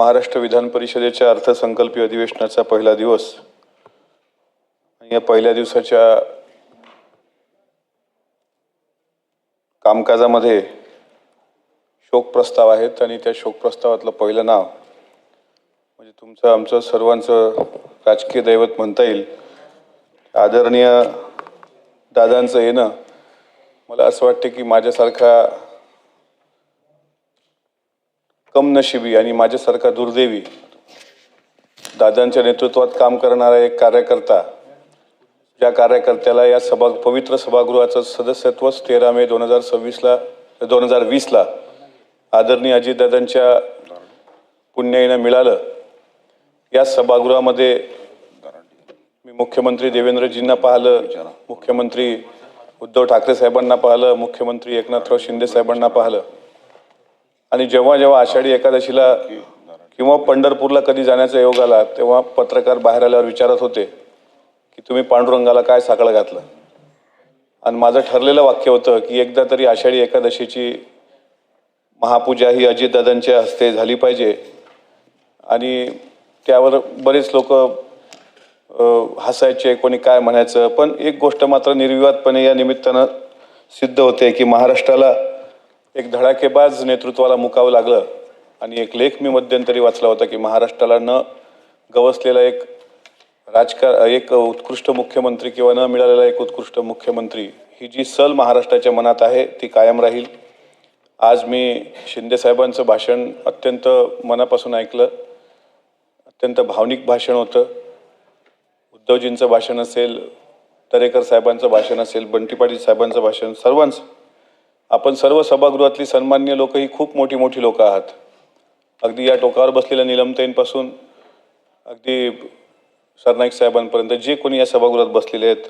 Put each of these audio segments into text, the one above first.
महाराष्ट्र विधान परिषदेच्या अर्थसंकल्पीय अधिवेशनाचा पहिला दिवस आणि या पहिल्या दिवसाच्या कामकाजामध्ये शोक प्रस्ताव आहेत आणि त्या शोक प्रस्तावातलं पहिलं नाव म्हणजे तुमचं आमचं सर्वांचं राजकीय दैवत म्हणता येईल आदरणीय दादांचं येणं मला असं वाटतं की माझ्यासारखा कमनशिबी आणि माझ्यासारखा दुर्दैवी दादांच्या नेतृत्वात काम करणारा एक कार्यकर्ता ज्या कार्यकर्त्याला या पवित्र सभागृहाचं सदस्यत्व 13 मे 2020ला आदरणीय अजितदादांच्या पुण्याईनं मिळालं। या सभागृहामध्ये मी मुख्यमंत्री देवेंद्रजींना पाहिलं, मुख्यमंत्री उद्धव ठाकरे साहेबांना पाहिलं, मुख्यमंत्री एकनाथराव शिंदे साहेबांना पाहिलं आणि जेव्हा जेव्हा आषाढी एकादशीला किंवा पंढरपूरला कधी जाण्याचा योग आला तेव्हा पत्रकार बाहेर आल्यावर विचारत होते की तुम्ही पांडुरंगाला काय साकडं घातलं आणि माझं ठरलेलं वाक्य होतं की एकदा तरी आषाढी एकादशीची महापूजा ही अजितदादांच्या हस्ते झाली पाहिजे आणि त्यावर बरेच लोक हसायचे, कोणी काय म्हणायचं, पण एक गोष्ट मात्र निर्विवादपणे या निमित्तानं सिद्ध होते की महाराष्ट्राला एक धडाकेबाज नेतृत्वाला मुकावं लागलं आणि एक लेख मी मध्यंतरी वाचला होता की महाराष्ट्राला न गवसलेला एक उत्कृष्ट मुख्यमंत्री किंवा न मिळालेला एक उत्कृष्ट मुख्यमंत्री ही जी सल महाराष्ट्राच्या मनात आहे ती कायम राहील। आज मी शिंदे साहेबांचं भाषण अत्यंत मनापासून ऐकलं, अत्यंत भावनिक भाषण होतं। उद्धवजींचं भाषण असेल, दरेकर साहेबांचं भाषण असेल, बंटी पाटील साहेबांचं भाषण, सर्वांचं आपण सर्व सभागृहातली सन्माननीय लोक ही खूप मोठी मोठी लोक आहात। अगदी या टोकावर बसलेल्या नीलमताईंपासून अगदी सरनाईक साहेबांपर्यंत जे कोणी या सभागृहात बसलेले आहेत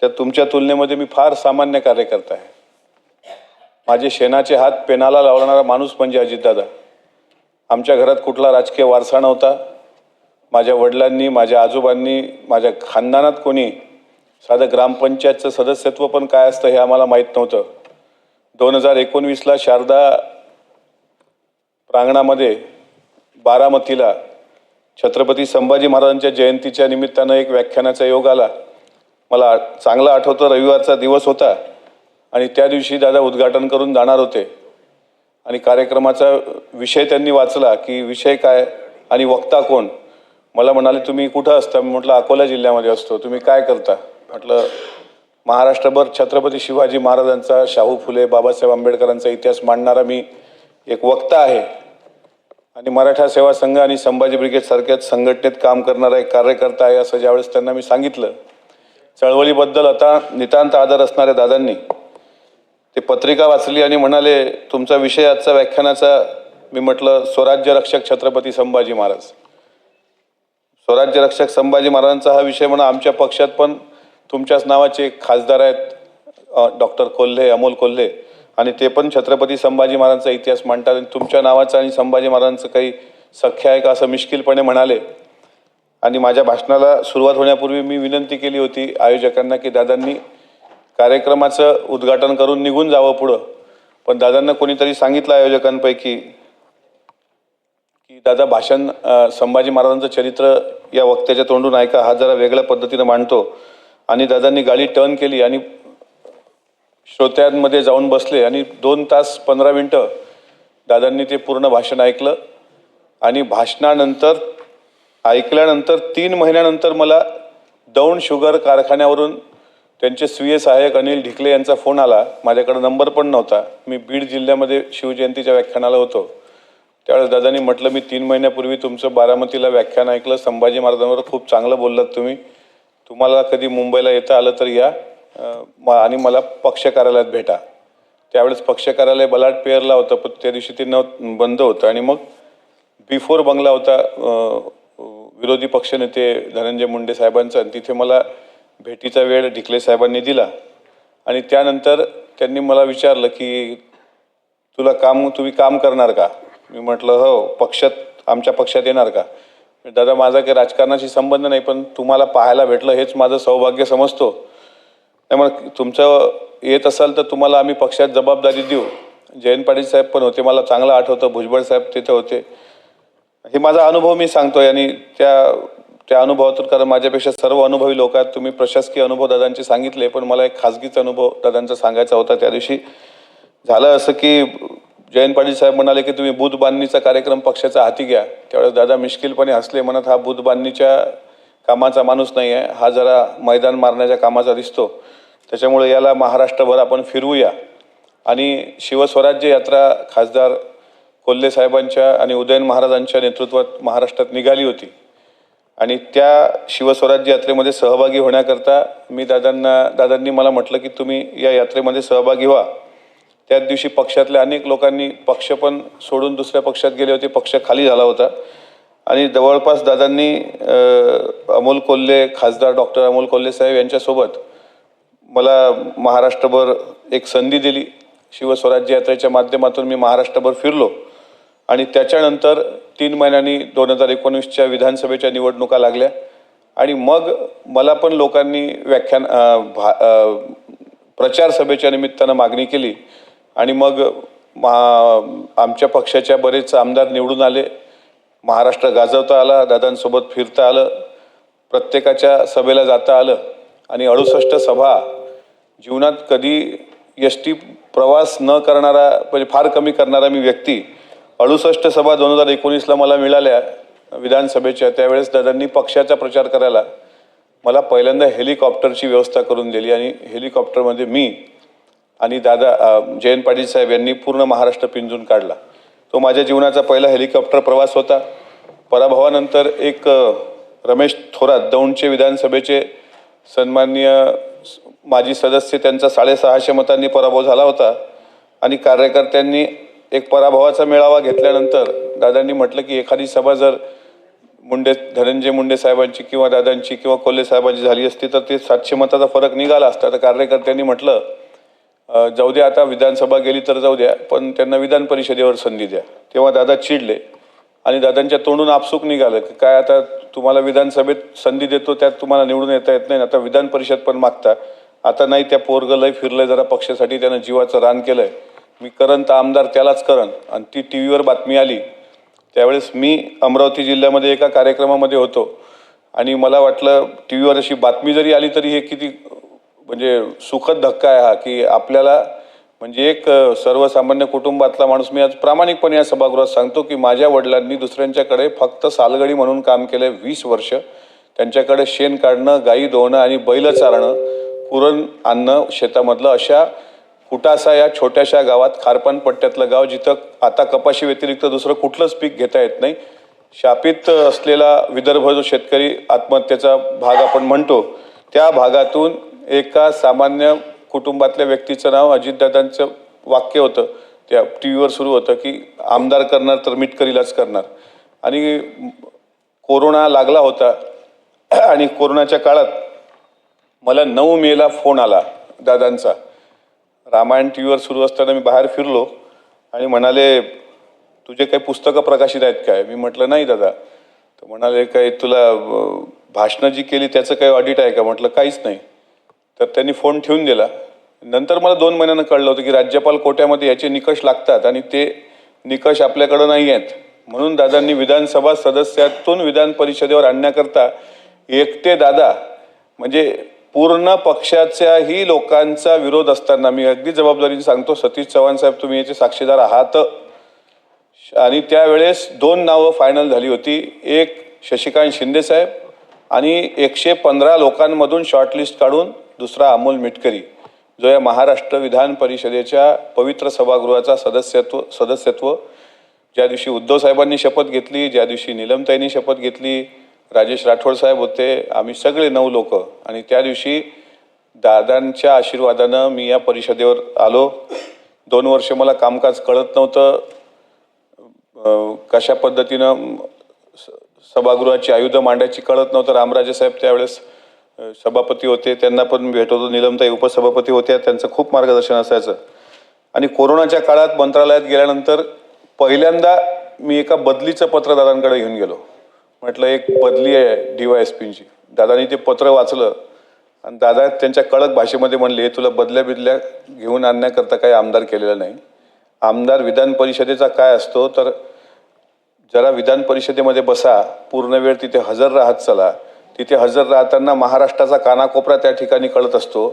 त्या तुमच्या तुलनेमध्ये मी फार सामान्य कार्यकर्ता आहे। माझे शेणाचे हात पेनाला लावणारा माणूस म्हणजे अजितदादा। आमच्या घरात कुठला राजकीय वारसा नव्हता। माझ्या वडिलांनी, माझ्या आजोबांनी, माझ्या खानदानात कोणी साधं ग्रामपंचायतचं सदस्यत्व पण काय असतं हे आम्हाला माहीत नव्हतं। 2019ला शारदा प्रांगणामध्ये बारामतीला छत्रपती संभाजी महाराजांच्या जयंतीच्या निमित्तानं एक व्याख्यानाचा योग आला। मला चांगलं आठवतं, रविवारचा दिवस होता आणि त्या दिवशी दादा उद्घाटन करून जाणार होते आणि कार्यक्रमाचा विषय त्यांनी वाचला की विषय काय आणि वक्ता कोण। मला म्हणाले तुम्ही कुठं असता? मी म्हटलं अकोला जिल्ह्यामध्ये असतो। तुम्ही काय करता? म्हटलं महाराष्ट्रभर छत्रपती शिवाजी महाराजांचा, शाहू फुले, बाबासाहेब आंबेडकरांचा इतिहास मांडणारा मी एक वक्ता आहे आणि मराठा सेवा संघ आणि संभाजी ब्रिगेड सारख्याच संघटनेत काम करणारा एक कार्यकर्ता आहे असं ज्यावेळेस त्यांना मी सांगितलं, चळवळीबद्दल आता नितांत आदर असणाऱ्या दादांनी ते पत्रिका वाचली आणि म्हणाले तुमचा विषय आजचा व्याख्यानाचा, मी म्हटलं स्वराज्य रक्षक छत्रपती संभाजी महाराज। स्वराज्य रक्षक संभाजी महाराजांचा हा विषय म्हणा, आमच्या पक्षात पण तुमच्याच नावाचे खासदार आहेत डॉक्टर कोल्हे, अमोल कोल्हे, आणि ते पण छत्रपती संभाजी महाराजांचा इतिहास मांडतात आणि तुमच्या नावाचं आणि संभाजी महाराजांचं काही सख्य आहे का असं मिश्किलपणे म्हणाले। आणि माझ्या भाषणाला सुरुवात होण्यापूर्वी मी विनंती केली होती आयोजकांना की दादांनी कार्यक्रमाचं उद्घाटन करून निघून जावं पुढं, पण दादांना कोणीतरी सांगितलं आयोजकांपैकी की दादा भाषण संभाजी महाराजांचं चरित्र या वक्त्याच्या तोंडून ऐका, हा जरा वेगळ्या पद्धतीनं मांडतो। आणि दादांनी गाडी टर्न केली आणि श्रोत्यांमध्ये जाऊन बसले आणि 2 तास 15 मिनटं दादांनी ते पूर्ण भाषण ऐकलं आणि भाषणानंतर ऐकल्यानंतर 3 महिन्यानंतर मला दौंड शुगर कारखान्यावरून त्यांचे स्वीय सहाय्यक अनिल ढिकले यांचा फोन आला। माझ्याकडे नंबर पण नव्हता, मी बीड जिल्ह्यामध्ये शिवजयंतीच्या व्याख्यानाला होतो। त्यावेळेस दादांनी म्हटलं मी 3 महिन्यापूर्वी तुमचं बारामतीला व्याख्यान ऐकलं, संभाजी महाराजांवर खूप चांगलं बोललात तुम्ही, तुम्हाला कधी मुंबईला येता आलं तर या आणि मला पक्ष कार्यालयात भेटा। त्यावेळेस पक्ष कार्यालय बलाट पेअरला होतं, पण त्या दिवशी ते बंद होतं आणि मग B4 बंगला होता विरोधी पक्षनेते धनंजय मुंडे साहेबांचा, आणि तिथे मला भेटीचा वेळ ढिकले साहेबांनी दिला आणि त्यानंतर त्यांनी मला विचारलं की तुम्ही काम करणार का? मी म्हटलं हो, आमच्या पक्षात येणार का? दादा माझा काही राजकारणाशी संबंध नाही, पण तुम्हाला पाहायला भेटलं हेच माझं सौभाग्य समजतो, त्यामुळे तुमचं येत असाल तर तुम्हाला आम्ही पक्षात जबाबदारी देऊ। जयंत पाटील साहेब पण होते, मला चांगलं आठवतं, भुजबळ साहेब तिथे होते हे माझा अनुभव मी सांगतोय आणि त्या अनुभवातून, कारण माझ्यापेक्षा सर्व अनुभवी लोक आहेत. तुम्ही प्रशासकीय अनुभव दादांचे सांगितले, पण मला एक खाजगीचा अनुभव दादांचा सांगायचा होता. त्या दिवशी झालं असं की जयंत पाटील साहेब म्हणाले की तुम्ही बूथ बांधणीचा कार्यक्रम पक्षाचा हाती घ्या. त्यावेळेस दादा मिश्किलपणे हसले, म्हणत हा बूथ बांधणीच्या कामाचा माणूस नाही आहे, हा जरा मैदान मारण्याच्या कामाचा दिसतो, त्याच्यामुळे याला महाराष्ट्रभर आपण फिरवूया. आणि शिवस्वराज्य यात्रा खासदार कोल्हे साहेबांच्या आणि उदयन महाराजांच्या नेतृत्वात महाराष्ट्रात निघाली होती आणि त्या शिवस्वराज्य यात्रेमध्ये सहभागी होण्याकरता दादांनी मला म्हटलं की तुम्ही या यात्रेमध्ये सहभागी व्हा. त्याच दिवशी पक्षातल्या अनेक लोकांनी पक्ष पण सोडून दुसऱ्या पक्षात गेले होते, पक्ष खाली झाला होता आणि जवळपास दादांनी अमोल कोल्हे, खासदार डॉक्टर अमोल कोल्हे साहेब यांच्यासोबत मला महाराष्ट्रभर एक संधी दिली. शिवस्वराज्य यात्रेच्या माध्यमातून मी महाराष्ट्रभर फिरलो आणि त्याच्यानंतर 3 महिन्यांनी 2019च्या विधानसभेच्या निवडणुका लागल्या आणि मग मला पण लोकांनी प्रचार सभेच्या निमित्तानं मागणी केली आणि मग आमच्या पक्षाच्या बरेच आमदार निवडून आले. महाराष्ट्र गाजवता आला, दादांसोबत फिरता आलं, प्रत्येकाच्या सभेला जाता आलं आणि 68 सभा, जीवनात कधी एसटी प्रवास न करणारा, म्हणजे फार कमी करणारा मी व्यक्ती, 68 सभा 2019ला मला मिळाल्या विधानसभेच्या. त्यावेळेस दादांनी पक्षाचा प्रचार करायला मला पहिल्यांदा हेलिकॉप्टरची व्यवस्था करून दिली आणि हेलिकॉप्टरमध्ये मी आणि जयंत पाटील साहेब यांनी पूर्ण महाराष्ट्र पिंजून काढला. तो माझ्या जीवनाचा पहिला हेलिकॉप्टर प्रवास होता. पराभवानंतर एक रमेश थोरात, दौंडचे विधानसभेचे सन्माननीय माजी सदस्य, त्यांचा 650 मतांनी पराभव झाला होता आणि कार्यकर्त्यांनी एक पराभवाचा मेळावा घेतल्यानंतर दादांनी म्हटलं की एखादी सभा जर धनंजय मुंडे साहेबांची किंवा दादांची किंवा कोल्हे साहेबांची झाली असती तर ते 700 मताचा फरक निघाला असता. तर कार्यकर्त्यांनी म्हटलं जाऊ द्या, आता विधानसभा गेली तर जाऊ द्या, पण त्यांना विधान परिषदेवर संधी द्या. तेव्हा दादा चिडले आणि दादांच्या तोंडून आपसूक निघालं की काय आता तुम्हाला विधानसभेत संधी देतो, त्यात तुम्हाला निवडून येता येत नाही, आता विधान परिषद पण मागता. आता नाही, त्या पोरगं लय फिरलंय जरा पक्षासाठी, त्यानं जीवाचं रान केलंय, मी करन तर आमदार त्यालाच करन. आणि ती टीव्हीवर बातमी आली. त्यावेळेस मी अमरावती जिल्ह्यामध्ये एका कार्यक्रमामध्ये होतो आणि मला वाटलं टीव्हीवर अशी बातमी जरी आली तरी हे किती म्हणजे सुखद धक्का आहे हा, की आपल्याला म्हणजे एक सर्वसामान्य कुटुंबातला माणूस, मी आज प्रामाणिकपणे या सभागृहात सांगतो की माझ्या वडिलांनी दुसऱ्यांच्याकडे फक्त सालगडी म्हणून काम केलंय 20 वर्ष. त्यांच्याकडे शेण काढणं, गाई धुवणं आणि बैल चारणं, पुरण आणणं शेतामधलं, अशा कुटासा या छोट्याशा गावात, खारपान पट्ट्यातलं गाव, जिथं आता कपाशी व्यतिरिक्त दुसरं कुठलंच पीक घेता येत नाही, शापित असलेला विदर्भ जो शेतकरी आत्महत्येचा भाग आपण म्हणतो, त्या भागातून एका सामान्य कुटुंबातल्या व्यक्तीचं नाव, अजितदादांचं वाक्य होतं, त्या टीव्हीवर सुरू होतं की आमदार करणार तर मिटकरीलाच करणार. आणि कोरोना लागला होता आणि कोरोनाच्या काळात मला 9 मेला फोन आला दादांचा. रामायण टीव्हीवर सुरू असताना मी बाहेर फिरलो आणि म्हणाले तुझे काही पुस्तकं प्रकाशित आहेत काय? मी म्हटलं नाही दादा. तर म्हणाले काय तुला भाषणं जी केली त्याचं काही ऑडिट आहे का? म्हटलं काहीच नाही. तर त्यांनी फोन ठेवून दिला. नंतर मला 2 महिन्यानं कळलं होतं की राज्यपाल कोट्यामध्ये याचे निकष लागतात आणि ते निकष आपल्याकडं नाही आहेत. म्हणून दादांनी विधानसभा सदस्यातून विधान परिषदेवर आणण्याकरता एकटे दादा, म्हणजे पूर्ण पक्षाच्याही लोकांचा विरोध असताना, मी अगदी जबाबदारीने सांगतो, सतीश चव्हाण साहेब तुम्ही याचे साक्षीदार आहात, आणि त्यावेळेस 2 नावं फायनल झाली होती. एक शशिकांत शिंदे साहेब आणि 115 लोकांमधून शॉर्टलिस्ट काढून दुसरा अमोल मिटकरी, जो या महाराष्ट्र विधान परिषदेच्या पवित्र सभागृहाचा सदस्यत्व ज्या दिवशी उद्धव साहेबांनी शपथ घेतली, ज्या दिवशी नीलमताईंनी शपथ घेतली, राजेश राठोड साहेब होते, आम्ही सगळे 9 लोक, आणि त्या दिवशी दादांच्या आशीर्वादानं मी या परिषदेवर आलो. 2 वर्ष मला कामकाज कळत नव्हतं, कशा पद्धतीनं सभागृहाची आयुधं मांडायची कळत नव्हतं. रामराजे साहेब त्यावेळेस सभापती होते, त्यांना पण भेट होतो. नीलमताई उपसभापती होत्या, त्यांचं खूप मार्गदर्शन असायचं. आणि कोरोनाच्या काळात मंत्रालयात गेल्यानंतर पहिल्यांदा मी एका बदलीचं पत्र दादांकडे घेऊन गेलो. म्हटलं एक बदली आहे DYSPची. दादांनी ते पत्र वाचलं आणि दादा त्यांच्या कडक भाषेमध्ये म्हणले तुला बदल्या घेऊन आणण्याकरता काही आमदार केलेला नाही. आमदार विधान परिषदेचा काय असतो तर जरा विधान परिषदेमध्ये बसा, पूर्ण वेळ तिथे हजर राहत चला. तिथे हजर राहताना महाराष्ट्राचा कानाकोपरा त्या ठिकाणी कळत असतो.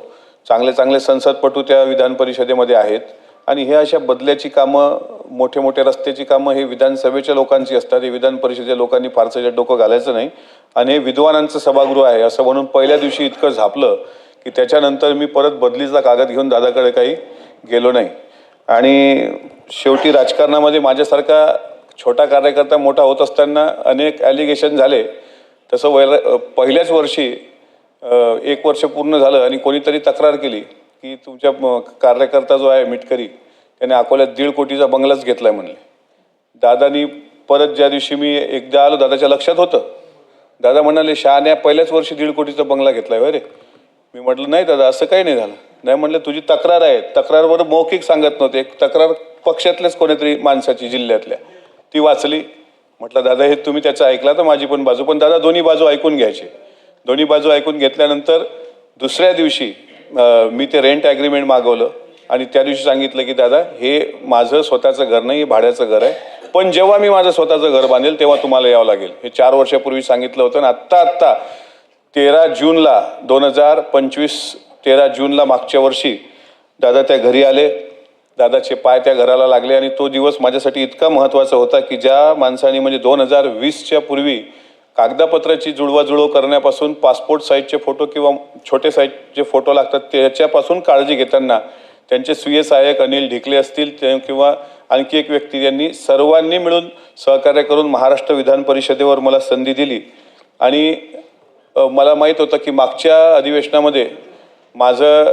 चांगले चांगले संसदपटू त्या विधान परिषदेमध्ये आहेत आणि हे अशा बदल्याची कामं, मोठे मोठे रस्त्याची कामं हे विधानसभेच्या लोकांची असतात. हे विधान परिषदेच्या लोकांनी फारसं डोकं घालायचं नाही. आणि हे विद्वानांचं सभागृह आहे असं म्हणून पहिल्या दिवशी इतकं झापलं की त्याच्यानंतर मी परत बदलीचा कागद घेऊन दादाकडे काही गेलो नाही. आणि शेवटी राजकारणामध्ये माझ्यासारखा छोटा कार्यकर्ता मोठा होत असताना अनेक ॲलिगेशन झाले. तसं पहिल्याच वर्षी 1 वर्ष पूर्ण झालं आणि कोणीतरी तक्रार केली की तुमच्या कार्यकर्ता जो आहे मिटकरी त्याने अकोल्यात 1.5 कोटीचा बंगलाच घेतलाय म्हणले. दादानी परत ज्या दिवशी मी एकदा आलो, दादाच्या लक्षात होतं. दादा म्हणाले, शहाण्या पहिल्याच वर्षी 1.5 कोटीचा बंगला घेतलाय होय रे. मी म्हटलं नाही दादा, असं काही नाही झालं. नाही म्हटलं, तुझी तक्रार आहे. तक्रारवर मौखिक सांगत नव्हते. एक तक्रार पक्षातल्याच कोणीतरी माणसाची जिल्ह्यातल्या ती वाचली. म्हटलं दादा हे तुम्ही त्याचं ऐकला तर माझी पण बाजू. पण दादा दोन्ही बाजू ऐकून घ्यायचे. दोन्ही बाजू ऐकून घेतल्यानंतर दुसऱ्या दिवशी मी ते रेंट ॲग्रीमेंट मागवलं आणि त्या दिवशी सांगितलं की दादा हे माझं स्वतःचं घर नाही, हे भाड्याचं घर आहे. पण जेव्हा मी माझं स्वतःचं घर बांधेल तेव्हा तुम्हाला यावं लागेल. हे 4 वर्षापूर्वी सांगितलं होतं. आणि आत्ता 13 जूनला 2025 13 जूनला मागच्या वर्षी दादा त्या घरी आले. दादाचे पाय त्या घराला लागले आणि तो दिवस माझ्यासाठी इतका महत्त्वाचा होता की ज्या माणसाने म्हणजे 2020च्या पूर्वी कागदपत्राची जुळवाजुळव करण्यापासून पासपोर्ट साईजचे फोटो किंवा छोटे साईजचे फोटो लागतात त्याच्यापासून काळजी घेताना त्यांचे स्वीय सहाय्यक अनिल ढिकले असतील किंवा आणखी एक व्यक्ती, यांनी सर्वांनी मिळून सहकार्य करून महाराष्ट्र विधान परिषदेवर मला संधी दिली. आणि मला माहीत होतं की मागच्या अधिवेशनामध्ये माझं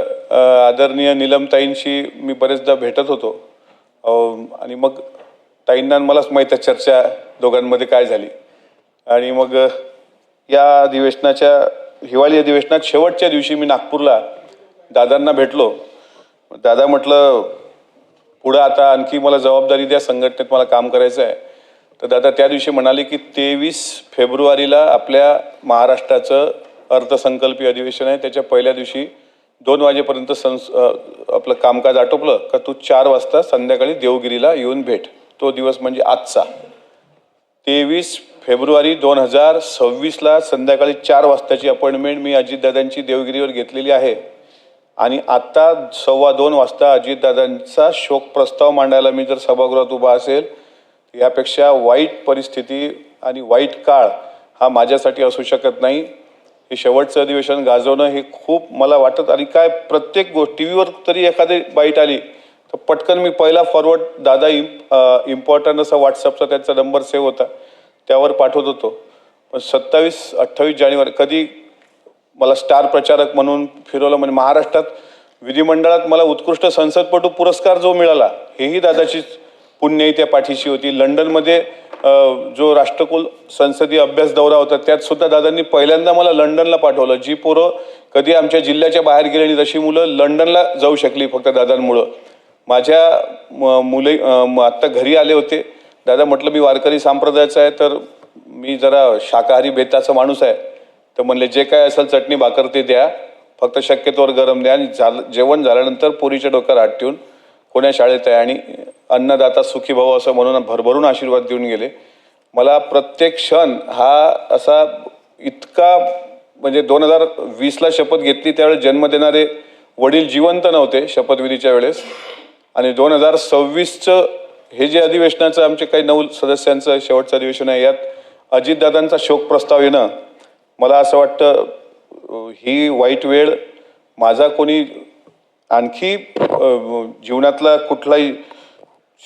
आदरणीय नीलमताईंशी मी बरेचदा भेटत होतो आणि मग ताईंना मलाच माहीत आहे चर्चा दोघांमध्ये काय झाली. आणि मग या अधिवेशनाच्या हिवाळी अधिवेशनात शेवटच्या दिवशी मी नागपूरला दादांना भेटलो. दादा म्हटलं पुढं आता आणखी मला जबाबदारी द्या, संघटनेत मला काम करायचं आहे. तर दादा त्या दिवशी म्हणाले की 23 फेब्रुवारीला आपल्या महाराष्ट्राचं अर्थसंकल्पीय अधिवेशन आहे. त्याच्या पहिल्या दिवशी 2 वाजेपर्यंत आपलं कामकाज आटोपलं का तू 4 वाजता संध्याकाळी देवगिरीला येऊन भेट. तो दिवस म्हणजे आजचा 23 फेब्रुवारी 2026ला संध्याकाळी 4 वाजताची अपॉइंटमेंट मी अजितदादांची देवगिरीवर घेतलेली आहे. आणि आत्ता 2:15 वाजता अजितदादांचा शोक प्रस्ताव मांडायला मी जर सभागृहात उभा असेल, यापेक्षा वाईट परिस्थिती आणि वाईट काळ हा माझ्यासाठी असू शकत नाही. हे शेवटचं अधिवेशन गाजवणं हे खूप मला वाटत. आणि काय प्रत्येक गोष्ट टी व्हीवर तरी एखादी बाईट आली तर पटकन मी पहिला फॉरवर्ड दादा इम्पॉर्टंट असा व्हॉट्सअपचा त्यांचा नंबर सेव्ह होता त्यावर पाठवत होतो. पण 27-28 जानेवारी कधी मला स्टार प्रचारक म्हणून फिरवलं. म्हणजे महाराष्ट्रात विधिमंडळात मला उत्कृष्ट संसदपटू पुरस्कार जो मिळाला हेही दादाचीच पुण्यही त्या पाठीशी होती. लंडनमध्ये जो राष्ट्रकुल संसदीय अभ्यास दौरा होता त्यात सुद्धा दादांनी पहिल्यांदा मला लंडनला पाठवलं. जी पोरं कधी आमच्या जिल्ह्याच्या बाहेर गेली आणि तशी मुलं लंडनला जाऊ शकली फक्त दादांमुळं. माझ्या मुले आत्ता घरी आले होते. दादा म्हटलं मी वारकरी संप्रदायाचा आहे तर मी जरा शाकाहारी बेताचा माणूस आहे. तर म्हणले जे काय असेल चटणी भाकर ते द्या, फक्त शक्यतोवर गरम द्या. आणि जेवण झाल्यानंतर पोरीच्या डोक्यावर हात ठेवून कोण्या शाळेत आहे आणि अन्नदाता सुखी भाऊ असं म्हणून भरभरून आशीर्वाद देऊन गेले. मला प्रत्येक क्षण हा असा इतका म्हणजे 2020ला शपथ घेतली त्यावेळेस जन्म देणारे वडील जिवंत नव्हते शपथविधीच्या वेळेस. आणि 2026चं हे जे अधिवेशनाचं आमचे काही 9 सदस्यांचं शेवटचं अधिवेशन आहे यात अजितदादांचा शोक प्रस्ताव येणं मला असं वाटतं ही वाईट वेळ माझा कोणी आणखी जीवनातला कुठलाही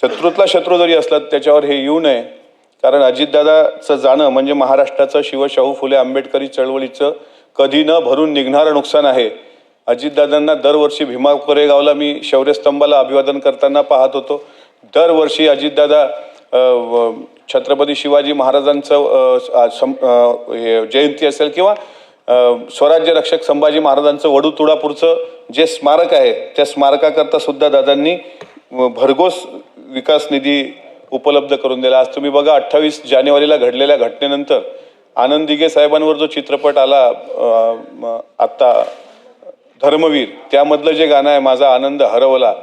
शत्रूतला शत्रू जरी असला त्याच्यावर हे येऊ नये. कारण अजितदादाचं जाणं म्हणजे महाराष्ट्राचं शिवशाहू फुले आंबेडकरी चळवळीचं कधी न भरून निघणारं नुकसान आहे. अजितदादांना दरवर्षी भीमा कोरेगावला मी शौर्यस्तंभाला अभिवादन करताना पाहत होतो. दरवर्षी अजितदादा छत्रपती शिवाजी महाराजांचं जयंती असेल किंवा स्वराज्य रक्षक संभाजी महाराजांचं वडू तुळापूरचं जे स्मारक आहे त्या स्मारकाकरता सुद्धा दादांनी भरघोस विकास निधी उपलब्ध करून दिला. आज तुम्ही बघा 28 जानेवारीला घडलेल्या घटनेनंतर आनंद दिघे साहेबांवर जो चित्रपट आला आत्ता धर्मवीर, त्यामधलं जे गाणं आहे माझा आनंद हरवला,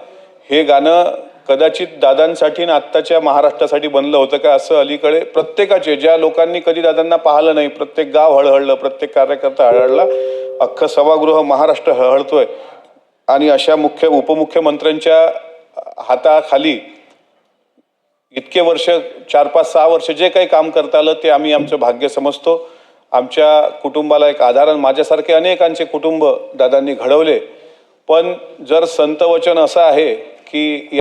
हे गाणं कदाचित दादांसाठी ना आत्ताच्या महाराष्ट्रासाठी बनलं होतं का असं अलीकडे प्रत्येकाचे, ज्या लोकांनी कधी दादांना पाहिलं नाही, प्रत्येक गाव हळहळलं, प्रत्येक कार्यकर्ता हळहळला, अख्खं सभागृह महाराष्ट्र हळहळतोय. आणि अशा उपमुख्यमंत्र्यांच्या हाताखाली इतके वर्ष 4-5-6 वर्ष जे काही काम करता आलं ते आम्ही आमचं भाग्य समजतो. आमच्या कुटुंबाला एक आधार, माझ्यासारखे अनेकांचे कुटुंब दादांनी घडवले. पण जर संत वचन असं आहे की